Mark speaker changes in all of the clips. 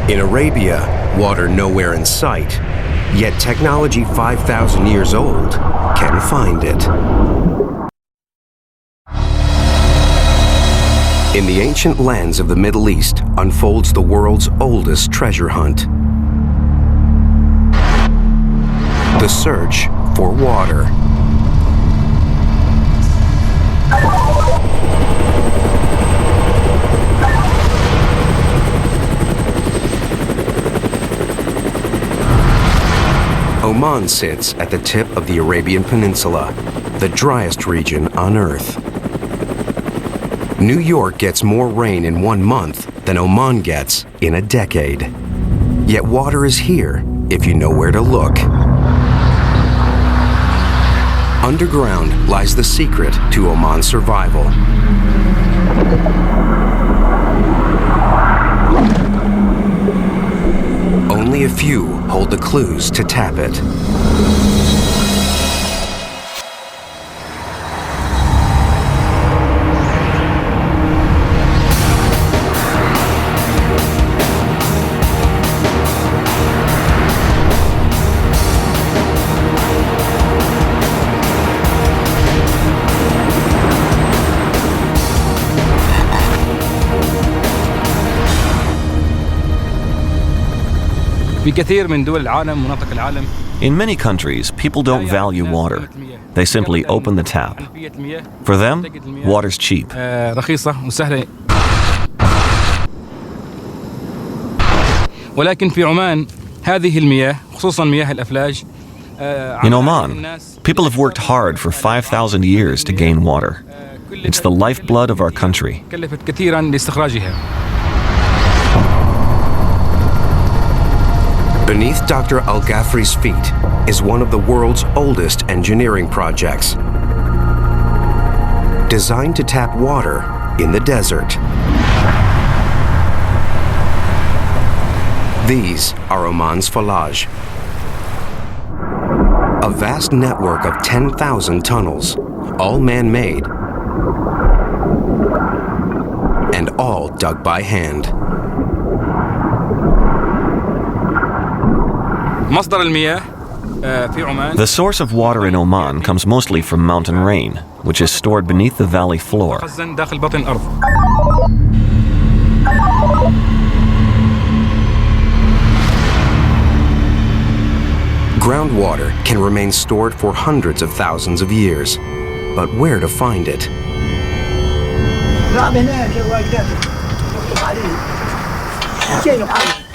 Speaker 1: In Arabia, water nowhere in sight, yet technology 5,000 years old can find it. In the ancient lands of the Middle East unfolds the world's oldest treasure hunt. The search for water. Oman sits at the tip of the Arabian Peninsula, the driest region on Earth. New York gets more rain in 1 month than Oman gets in a decade. Yet water is here if you know where to look. Underground lies the secret to Oman's survival. Only a few hold the clues to tap it.
Speaker 2: In many countries, people don't value water. They simply open the tap. For them, water's cheap. In Oman, people have worked hard for 5,000 years to gain water. It's the lifeblood of our country.
Speaker 1: Beneath Dr. Al-Ghafri's feet is one of the world's oldest engineering projects, designed to tap water in the desert. These are Oman's Falaj, a vast network of 10,000 tunnels, all man-made and all dug by hand.
Speaker 2: The source of water in Oman comes mostly from mountain rain, which is stored beneath the valley floor.
Speaker 1: Groundwater can remain stored for hundreds of thousands of years, but where to find it?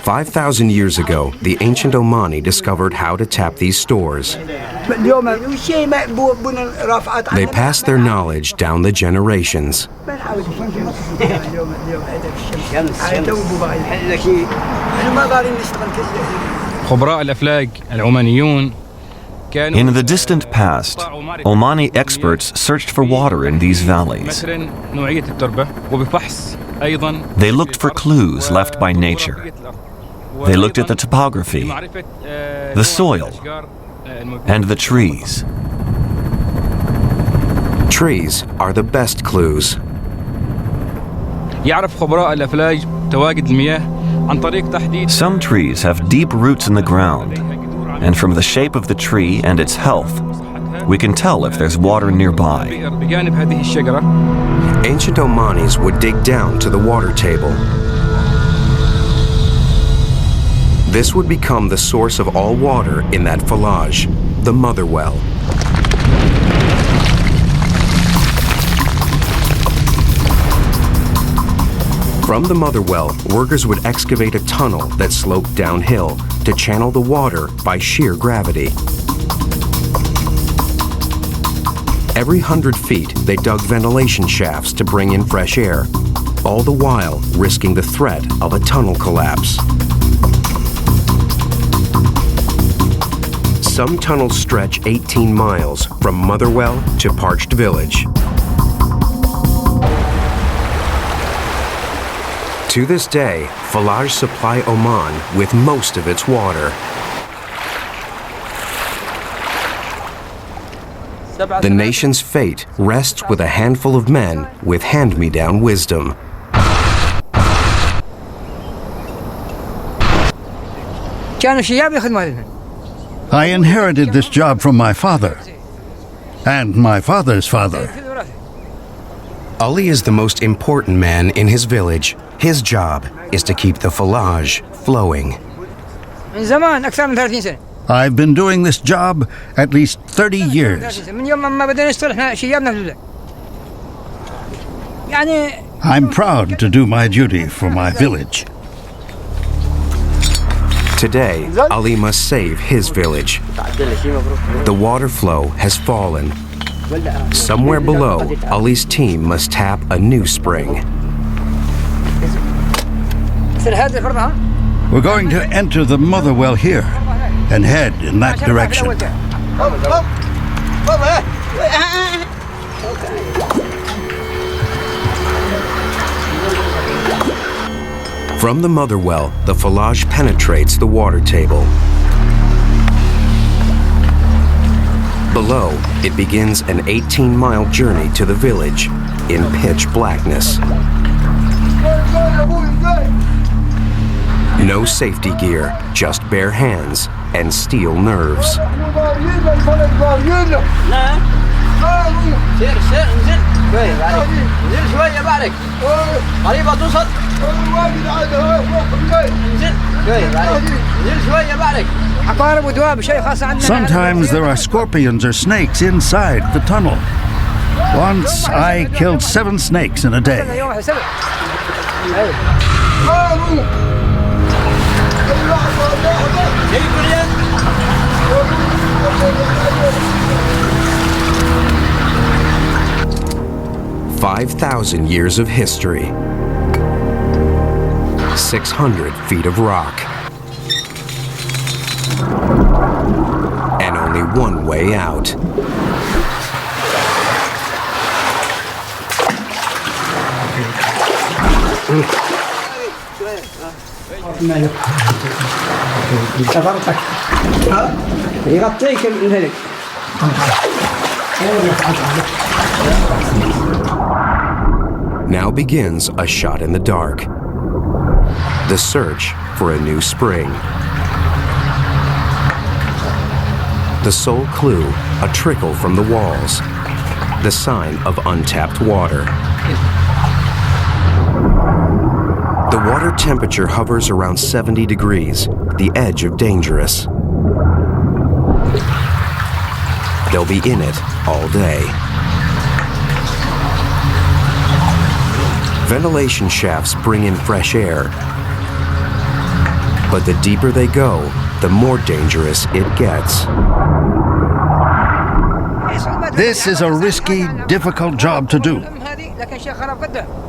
Speaker 1: 5,000 years ago, the ancient Omani discovered how to tap these stores. They passed their knowledge down the generations.
Speaker 2: In the distant past, Omani experts searched for water in these valleys. They looked for clues left by nature. They looked at the topography, the soil, and the trees.
Speaker 1: Trees are the best clues.
Speaker 2: Some trees have deep roots in the ground, and from the shape of the tree and its health, we can tell if there's water nearby.
Speaker 1: Ancient Omanis would dig down to the water table. This would become the source of all water in that Falaj, the mother well. From the mother well, workers would excavate a tunnel that sloped downhill to channel the water by sheer gravity. Every 100 feet, they dug ventilation shafts to bring in fresh air, all the while risking the threat of a tunnel collapse. Some tunnels stretch 18 miles from Motherwell to Parched Village. To this day, Falaj supply Oman with most of its water. The nation's fate rests with a handful of men with hand-me-down wisdom.
Speaker 3: I inherited this job from my father and my father's father.
Speaker 1: Ali is the most important man in his village. His job is to keep the Falaj flowing.
Speaker 3: I've been doing this job at least 30 years. I'm proud to do my duty for my village.
Speaker 1: Today, Ali must save his village. The water flow has fallen. Somewhere below, Ali's team must tap a new spring.
Speaker 3: We're going to enter the mother well here and head in that direction.
Speaker 1: From the mother well, the Falaj penetrates the water table. Below, it begins an 18-mile journey to the village in pitch blackness. No safety gear, just bare hands and steel nerves.
Speaker 3: Sometimes there are scorpions or snakes inside the tunnel. Once I killed 7 snakes in a day.
Speaker 1: 5,000 years of history. 600 feet of rock. And only one way out. Now begins a shot in the dark. The search for a new spring. The sole clue, a trickle from the walls. The sign of untapped water. The water temperature hovers around 70 degrees, the edge of dangerous. They'll be in it all day. Ventilation shafts bring in fresh air. But the deeper they go, the more dangerous it gets.
Speaker 3: This is a risky, difficult job to do.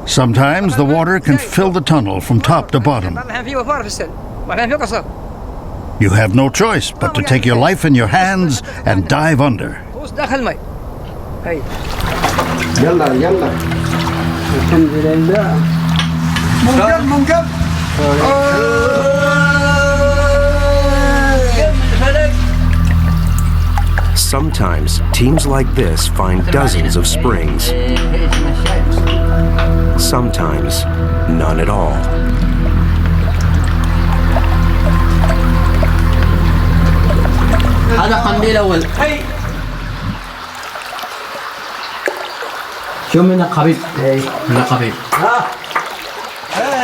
Speaker 3: Sometimes the water can fill the tunnel from top to bottom. You have no choice but to take your life in your hands and dive under.
Speaker 1: Sometimes teams like this find dozens of springs. Sometimes none at all.
Speaker 4: هذا قنديل أول. شو من القبيب؟ من القبيب.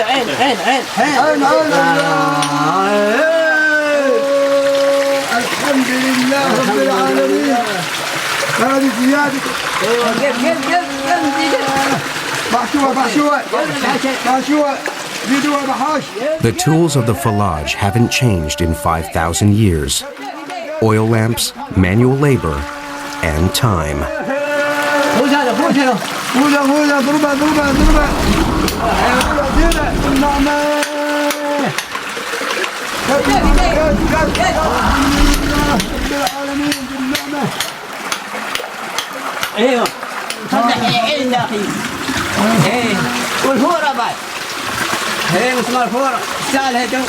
Speaker 4: عين عين عين عين.
Speaker 5: الحمد لله رب العالمين. هذه زيادة.
Speaker 1: The tools of the Falaj haven't changed in 5,000 years. Oil lamps, manual labor, and time.
Speaker 4: ايوه فتح عين داخلي ايه والفوره بعد ايه مسمار فوره سال هدو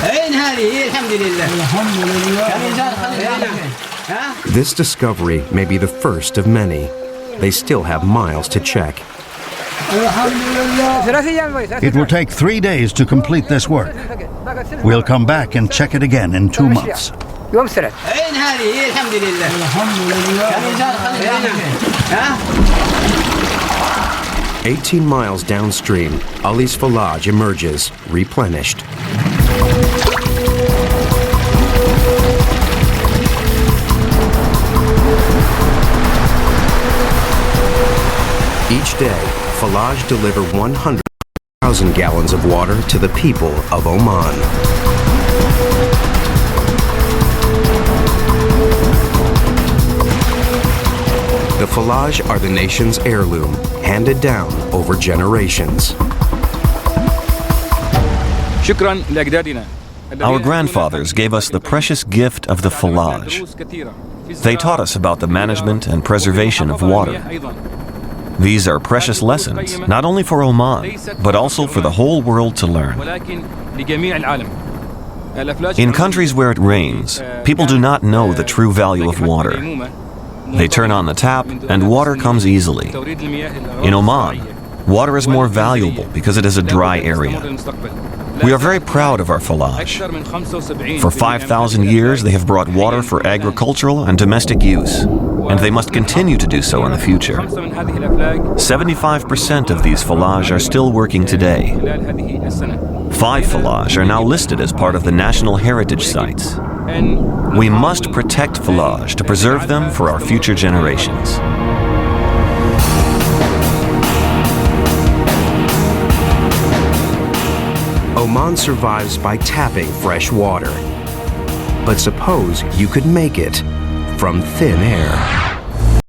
Speaker 4: عين هذه هي الحمد لله
Speaker 1: This discovery may be the first of many. They still have miles to check.
Speaker 3: It will take 3 days to complete this work. We'll come back and check it again in 2 months.
Speaker 4: يوم سرت عين هذه هي الحمد لله الحمد لله
Speaker 1: 18 miles downstream, Ali's Falaj emerges, replenished. Each day, Falaj deliver 100,000 gallons of water to the people of Oman. The Falaj are the nation's heirloom, handed down over generations.
Speaker 2: Our grandfathers gave us the precious gift of the Falaj. They taught us about the management and preservation of water. These are precious lessons, not only for Oman, but also for the whole world to learn. In countries where it rains, people do not know the true value of water. They turn on the tap and water comes easily. In Oman, water is more valuable because it is a dry area. We are very proud of our Falaj. For 5,000 years, they have brought water for agricultural and domestic use, and they must continue to do so in the future. 75% of these Falaj are still working today. 5 Falaj are now listed as part of the National Heritage Sites. We must protect Falaj to preserve them for our future generations.
Speaker 1: Oman survives by tapping fresh water. But suppose you could make it from thin air.